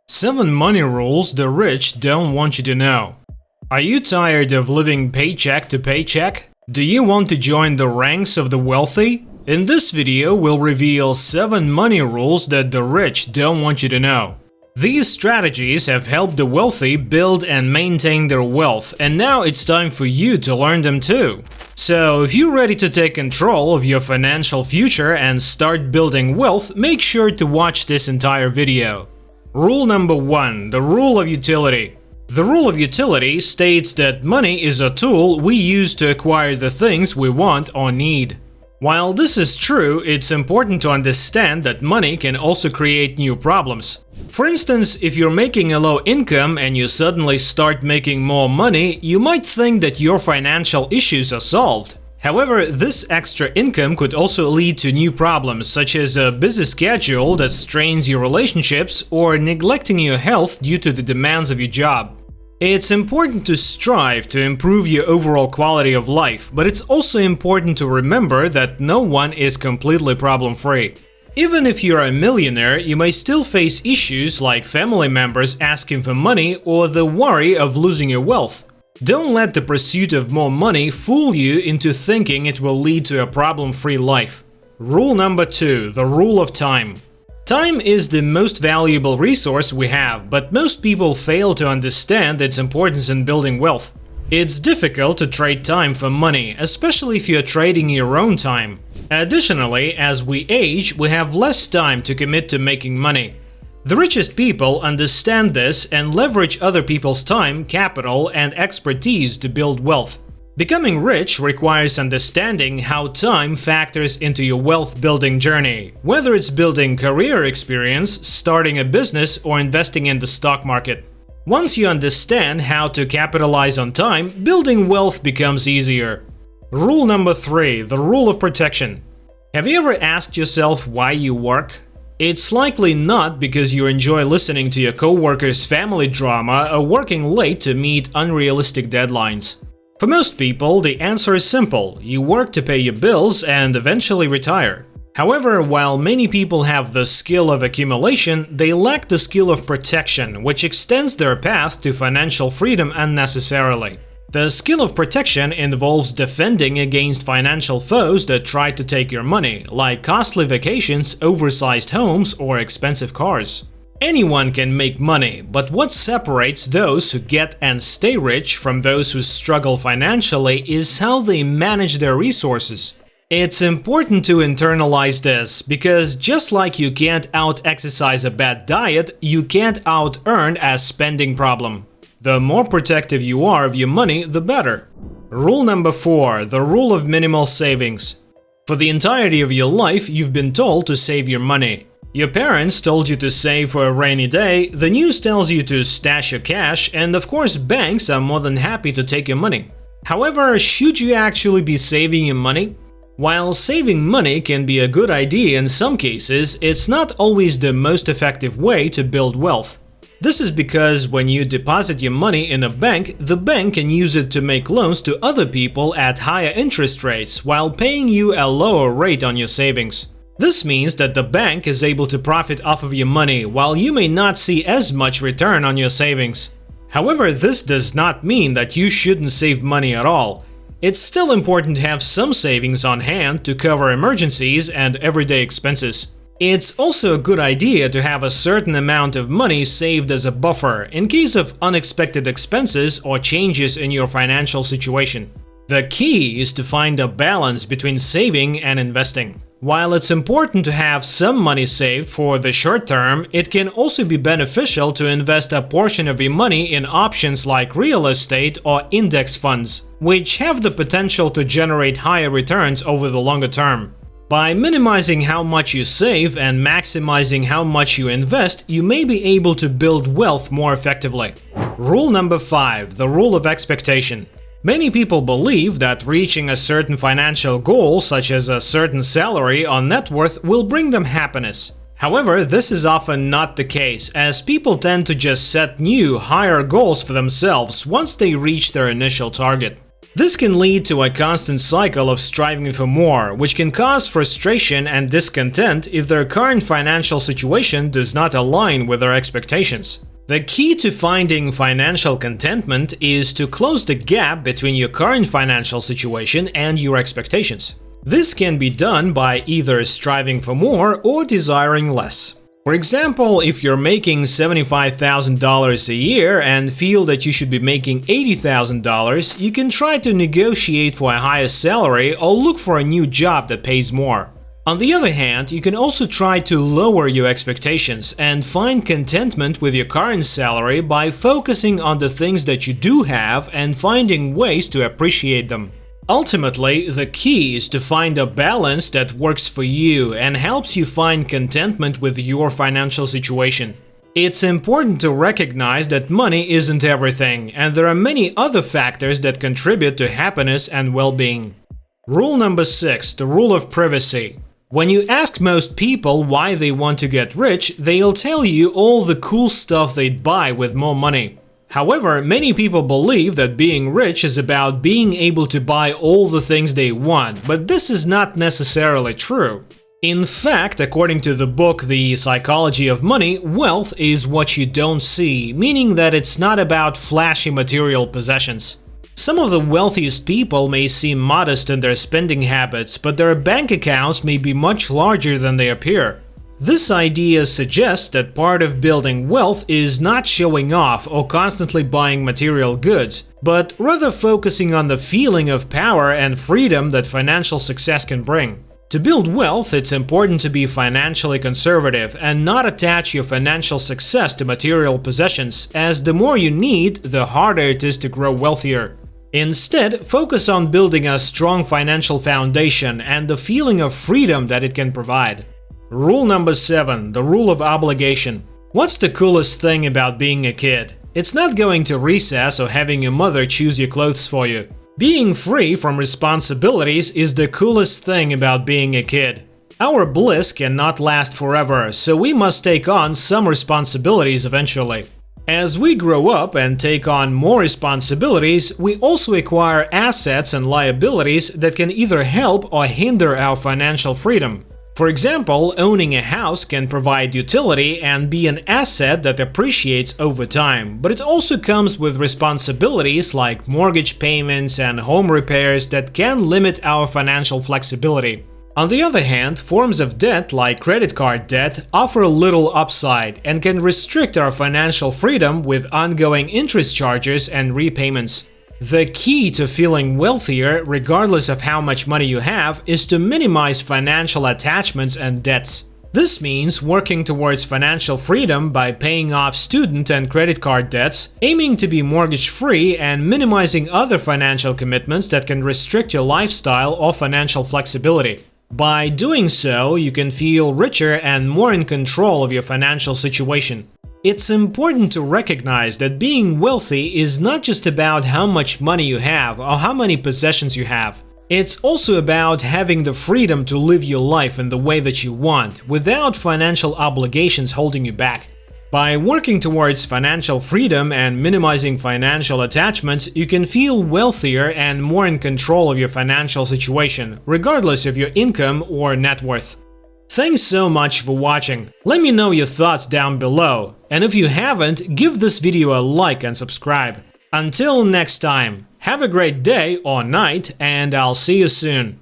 7 money rules the rich don't want you to know. Are you tired of living paycheck to paycheck? Do you want to join the ranks of the wealthy? In this video, we'll reveal 7 money rules that the rich don't want you to know. These strategies have helped the wealthy build and maintain their wealth, and now it's time for you to learn them too. So, if you're ready to take control of your financial future and start building wealth, make sure to watch this entire video. Rule number 1: the rule of utility. The rule of utility states that money is a tool we use to acquire the things we want or need. While this is true, it's important to understand that money can also create new problems. For instance, if you're making a low income and you suddenly start making more money, you might think that your financial issues are solved. However, this extra income could also lead to new problems, such as a busy schedule that strains your relationships or neglecting your health due to the demands of your job. It's important to strive to improve your overall quality of life, but it's also important to remember that no one is completely problem-free. Even if you're a millionaire, you may still face issues like family members asking for money or the worry of losing your wealth. Don't let the pursuit of more money fool you into thinking it will lead to a problem-free life. Rule number 2: the rule of time. Time is the most valuable resource we have, but most people fail to understand its importance in building wealth. It's difficult to trade time for money, especially if you're trading your own time. Additionally, as we age, we have less time to commit to making money. The richest people understand this and leverage other people's time, capital, and expertise to build wealth. Becoming rich requires understanding how time factors into your wealth-building journey, whether it's building career experience, starting a business, or investing in the stock market. Once you understand how to capitalize on time, building wealth becomes easier. Rule number 3: the rule of protection. Have you ever asked yourself why you work? It's likely not because you enjoy listening to your coworkers' family drama or working late to meet unrealistic deadlines. For most people, the answer is simple: you work to pay your bills and eventually retire. However, while many people have the skill of accumulation, they lack the skill of protection, which extends their path to financial freedom unnecessarily. The skill of protection involves defending against financial foes that try to take your money, like costly vacations, oversized homes, or expensive cars. Anyone can make money, but what separates those who get and stay rich from those who struggle financially is how they manage their resources. It's important to internalize this, because just like you can't out-exercise a bad diet, you can't out-earn a spending problem. The more protective you are of your money, the better. Rule number 4: the rule of minimal savings. For the entirety of your life, you've been told to save your money. Your parents told you to save for a rainy day, the news tells you to stash your cash, and of course banks are more than happy to take your money. However, should you actually be saving your money? While saving money can be a good idea in some cases, it's not always the most effective way to build wealth. This is because when you deposit your money in a bank, the bank can use it to make loans to other people at higher interest rates while paying you a lower rate on your savings. This means that the bank is able to profit off of your money, while you may not see as much return on your savings. However, this does not mean that you shouldn't save money at all. It's still important to have some savings on hand to cover emergencies and everyday expenses. It's also a good idea to have a certain amount of money saved as a buffer in case of unexpected expenses or changes in your financial situation. The key is to find a balance between saving and investing. While it's important to have some money saved for the short term, it can also be beneficial to invest a portion of your money in options like real estate or index funds, which have the potential to generate higher returns over the longer term. By minimizing how much you save and maximizing how much you invest, you may be able to build wealth more effectively. Rule number 5: the rule of expectation. Many people believe that reaching a certain financial goal, such as a certain salary or net worth, will bring them happiness. However, this is often not the case, as people tend to just set new, higher goals for themselves once they reach their initial target. This can lead to a constant cycle of striving for more, which can cause frustration and discontent if their current financial situation does not align with their expectations. The key to finding financial contentment is to close the gap between your current financial situation and your expectations. This can be done by either striving for more or desiring less. For example, if you're making $75,000 a year and feel that you should be making $80,000, you can try to negotiate for a higher salary or look for a new job that pays more. On the other hand, you can also try to lower your expectations and find contentment with your current salary by focusing on the things that you do have and finding ways to appreciate them. Ultimately, the key is to find a balance that works for you and helps you find contentment with your financial situation. It's important to recognize that money isn't everything, and there are many other factors that contribute to happiness and well-being. Rule number 6, the rule of privacy. When you ask most people why they want to get rich, they'll tell you all the cool stuff they'd buy with more money. However, many people believe that being rich is about being able to buy all the things they want, but this is not necessarily true. In fact, according to the book The Psychology of Money, wealth is what you don't see, meaning that it's not about flashy material possessions. Some of the wealthiest people may seem modest in their spending habits, but their bank accounts may be much larger than they appear. This idea suggests that part of building wealth is not showing off or constantly buying material goods, but rather focusing on the feeling of power and freedom that financial success can bring. To build wealth, it's important to be financially conservative and not attach your financial success to material possessions, as the more you need, the harder it is to grow wealthier. Instead, focus on building a strong financial foundation and the feeling of freedom that it can provide. Rule number 7, the rule of obligation. What's the coolest thing about being a kid? It's not going to recess or having your mother choose your clothes for you. Being free from responsibilities is the coolest thing about being a kid. Our bliss cannot last forever, so we must take on some responsibilities eventually. As we grow up and take on more responsibilities, we also acquire assets and liabilities that can either help or hinder our financial freedom. For example, owning a house can provide utility and be an asset that appreciates over time, but it also comes with responsibilities like mortgage payments and home repairs that can limit our financial flexibility. On the other hand, forms of debt like credit card debt offer little upside and can restrict our financial freedom with ongoing interest charges and repayments. The key to feeling wealthier, regardless of how much money you have, is to minimize financial attachments and debts. This means working towards financial freedom by paying off student and credit card debts, aiming to be mortgage-free, and minimizing other financial commitments that can restrict your lifestyle or financial flexibility. By doing so, you can feel richer and more in control of your financial situation. It's important to recognize that being wealthy is not just about how much money you have or how many possessions you have. It's also about having the freedom to live your life in the way that you want, without financial obligations holding you back. By working towards financial freedom and minimizing financial attachments, you can feel wealthier and more in control of your financial situation, regardless of your income or net worth. Thanks so much for watching. Let me know your thoughts down below, and if you haven't, give this video a like and subscribe. Until next time, have a great day or night, and I'll see you soon.